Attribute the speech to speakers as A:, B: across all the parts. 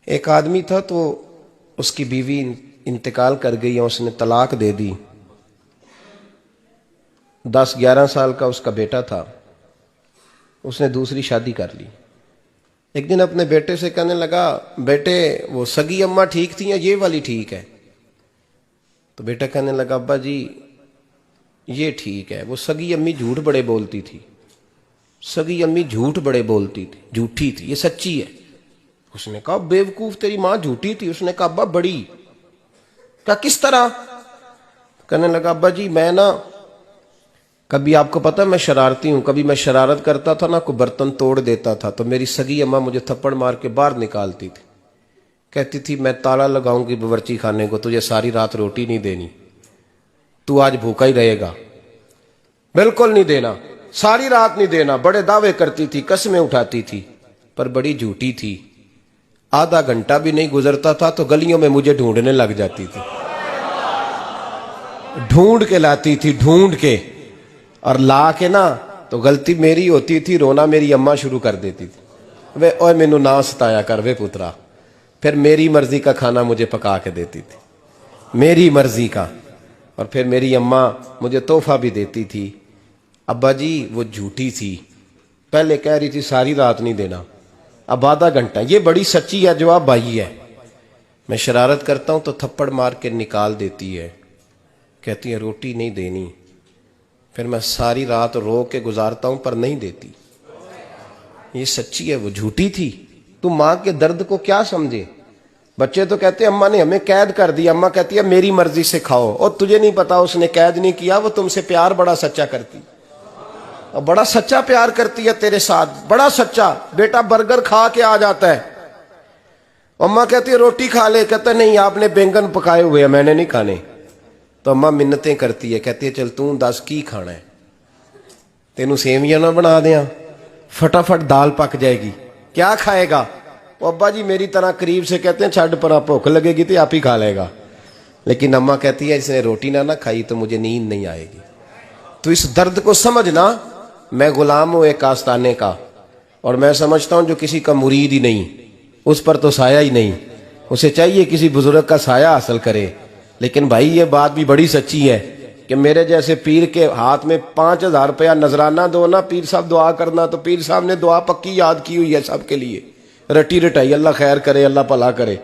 A: ایک آدمی تھا تو اس کی بیوی انتقال کر گئی اور اس نے طلاق دے دی. 10-11 سال کا اس کا بیٹا تھا. اس نے دوسری شادی کر لی. ایک دن اپنے بیٹے سے کہنے لگا, بیٹے وہ سگی اماں ٹھیک تھی یا یہ والی ٹھیک ہے؟ تو بیٹا کہنے لگا, ابا جی یہ ٹھیک ہے, وہ سگی امی جھوٹ بڑے بولتی تھی, سگی امی جھوٹ بڑے بولتی تھی, جھوٹی تھی, یہ سچی ہے. اس نے کہا, بیوقوف تیری ماں جھوٹی تھی؟ اس نے کہا, ابا بڑی. کہا کس طرح؟ کہنے لگا, ابا جی میں نا کبھی, آپ کو پتا میں شرارتی ہوں, کبھی میں شرارت کرتا تھا نا, کوئی برتن توڑ دیتا تھا تو میری سگی اماں مجھے تھپڑ مار کے باہر نکالتی تھی. کہتی تھی میں تالا لگاؤں گی باورچی خانے کو, تجھے ساری رات روٹی نہیں دینی, تو آج بھوکا ہی رہے گا, بالکل نہیں دینا, ساری رات نہیں دینا. بڑے دعوے کرتی تھی, قسمیں اٹھاتی تھی, پر بڑی جھوٹی تھی. آدھا گھنٹہ بھی نہیں گزرتا تھا تو گلیوں میں مجھے ڈھونڈنے لگ جاتی تھی, ڈھونڈ کے لاتی تھی, ڈھونڈ کے, اور لا کے نا تو غلطی میری ہوتی تھی, رونا میری اماں شروع کر دیتی تھی, وے اوے مینو نہ ستایا کر وے پترا. پھر میری مرضی کا کھانا مجھے پکا کے دیتی تھی, میری مرضی کا. اور پھر میری اماں مجھے تحفہ بھی دیتی تھی. ابا جی وہ جھوٹی تھی, پہلے کہہ رہی تھی ساری رات نہیں دینا, اب آدھا گھنٹہ. یہ بڑی سچی ہے, جواب بھائی ہے. میں شرارت کرتا ہوں تو تھپڑ مار کے نکال دیتی ہے, کہتی ہے روٹی نہیں دینی. پھر میں ساری رات رو کے گزارتا ہوں پر نہیں دیتی. یہ سچی ہے, وہ جھوٹی تھی. تو ماں کے درد کو کیا سمجھے؟ بچے تو کہتے ہیں اماں نے ہمیں قید کر دیا, اماں کہتی ہے میری مرضی سے کھاؤ. اور تجھے نہیں پتا اس نے قید نہیں کیا, وہ تم سے پیار بڑا سچا کرتی, اور بڑا سچا پیار کرتی ہے تیرے ساتھ, بڑا سچا. بیٹا برگر کھا کے آ جاتا ہے, اماں کہتی ہے روٹی کھا لے, کہتا ہے نہیں آپ نے بینگن پکائے ہوئے ہیں میں نے نہیں کھانے. تو اماں منتیں کرتی ہے, کہتی ہے چل تو دس کی کھانا ہے, تینوں سیویاں نہ بنا دیاں, فٹافٹ دال پک جائے گی, کیا کھائے گا؟ وہ ابا جی میری طرح قریب سے کہتے ہیں چھڈ پر, بھوک لگے گی تو آپ ہی کھا لے گا. لیکن اماں کہتی ہے اس نے روٹی نہ کھائی تو مجھے نیند نہیں آئے گی. تو اس درد کو سمجھنا. میں غلام ہوں ایک آستانے کا, اور میں سمجھتا ہوں جو کسی کا مرید ہی نہیں اس پر تو سایہ ہی نہیں, اسے چاہیے کسی بزرگ کا سایہ حاصل کرے. لیکن بھائی یہ بات بھی بڑی سچی ہے کہ میرے جیسے پیر کے ہاتھ میں 5000 روپیہ نذرانہ دو نا, پیر صاحب دعا کرنا, تو پیر صاحب نے دعا پکی یاد کی ہوئی ہے سب کے لیے, رٹی رٹائی, اللہ خیر کرے اللہ بھلا کرے,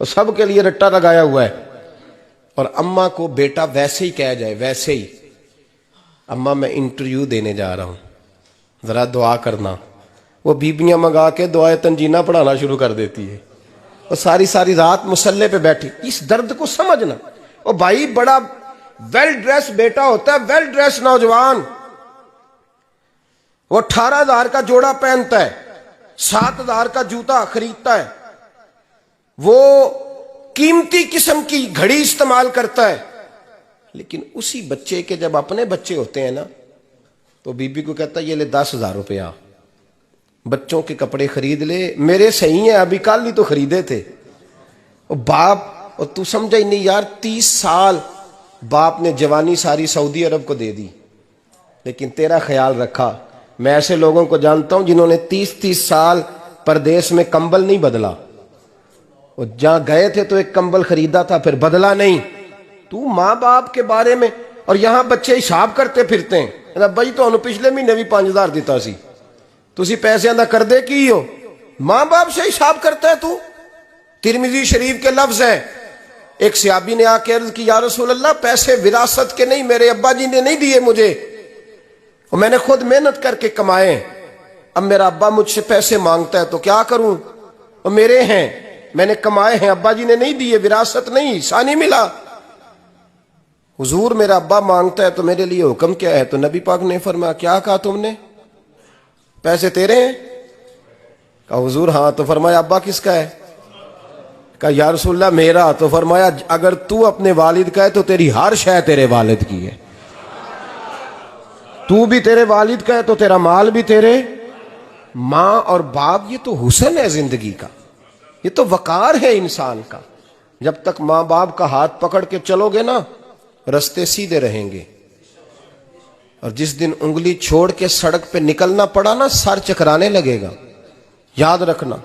A: اور سب کے لیے رٹا لگایا ہوا ہے. اور اماں کو بیٹا ویسے ہی کہہ جائے, ویسے ہی, اماں میں انٹرویو دینے جا رہا ہوں ذرا دعا کرنا, وہ بیبیاں منگا کے دعائے تنجینہ پڑھانا شروع کر دیتی ہے, اور ساری رات مصلے پہ بیٹھی. اس درد کو سمجھنا. اور بھائی بڑا ویل ڈریس بیٹا ہوتا ہے, ویل ڈریس نوجوان, وہ 18,000 کا جوڑا پہنتا ہے, 7,000 کا جوتا خریدتا ہے, وہ قیمتی قسم کی گھڑی استعمال کرتا ہے. لیکن اسی بچے کے جب اپنے بچے ہوتے ہیں نا تو بی بی کو کہتا ہے یہ لے 10,000 روپیہ, بچوں کے کپڑے خرید لے, میرے صحیح ہیں ابھی کل ہی تو خریدے تھے. اور باپ, اور تو سمجھا ہی نہیں یار, 30 سال باپ نے جوانی ساری سعودی عرب کو دے دی, لیکن تیرا خیال رکھا. میں ایسے لوگوں کو جانتا ہوں جنہوں نے 30 سال پردیس میں کمبل نہیں بدلا, اور جہاں گئے تھے تو ایک کمبل خریدا تھا پھر بدلا نہیں. تو ماں باپ کے بارے میں, اور یہاں بچے حساب کرتے پھرتے ہیں, بھائی تو پچھلے مہینے بھی 5,000 دیتا سی, تسی پیسے ادا کر دے کی ہو, ماں باپ سے حساب کرتا ہے تو. ترمذی شریف کے لفظ ہیں, ایک صحابی نے آ کے عرض کی یا رسول اللہ پیسے وراثت کے نہیں, میرے ابا جی نے نہیں دیے مجھے, اور میں نے خود محنت کر کے کمائے, اب میرا ابا مجھ سے پیسے مانگتا ہے تو کیا کروں, اور میرے ہیں, میں نے کمائے ہیں, ابا جی نے نہیں دیے, وراثت نہیں, حصہ نہیں ملا. حضور میرا ابا مانگتا ہے تو میرے لیے حکم کیا ہے؟ تو نبی پاک نے فرمایا کیا کہا تم نے, پیسے تیرے ہیں؟ کہا حضور ہاں. تو فرمایا ابا کس کا ہے؟ کہا یا رسول اللہ میرا. تو فرمایا اگر تو اپنے والد کا ہے تو تیری ہر شے تیرے والد کی ہے, تو بھی تیرے والد کا ہے تو تیرا مال بھی تیرے. ماں اور باپ یہ تو حسن ہے زندگی کا, یہ تو وقار ہے انسان کا. جب تک ماں باپ کا ہاتھ پکڑ کے چلو گے نا رستے سیدھے رہیں گے, اور جس دن انگلی چھوڑ کے سڑک پہ نکلنا پڑا نا سر چکرانے لگے گا, یاد رکھنا.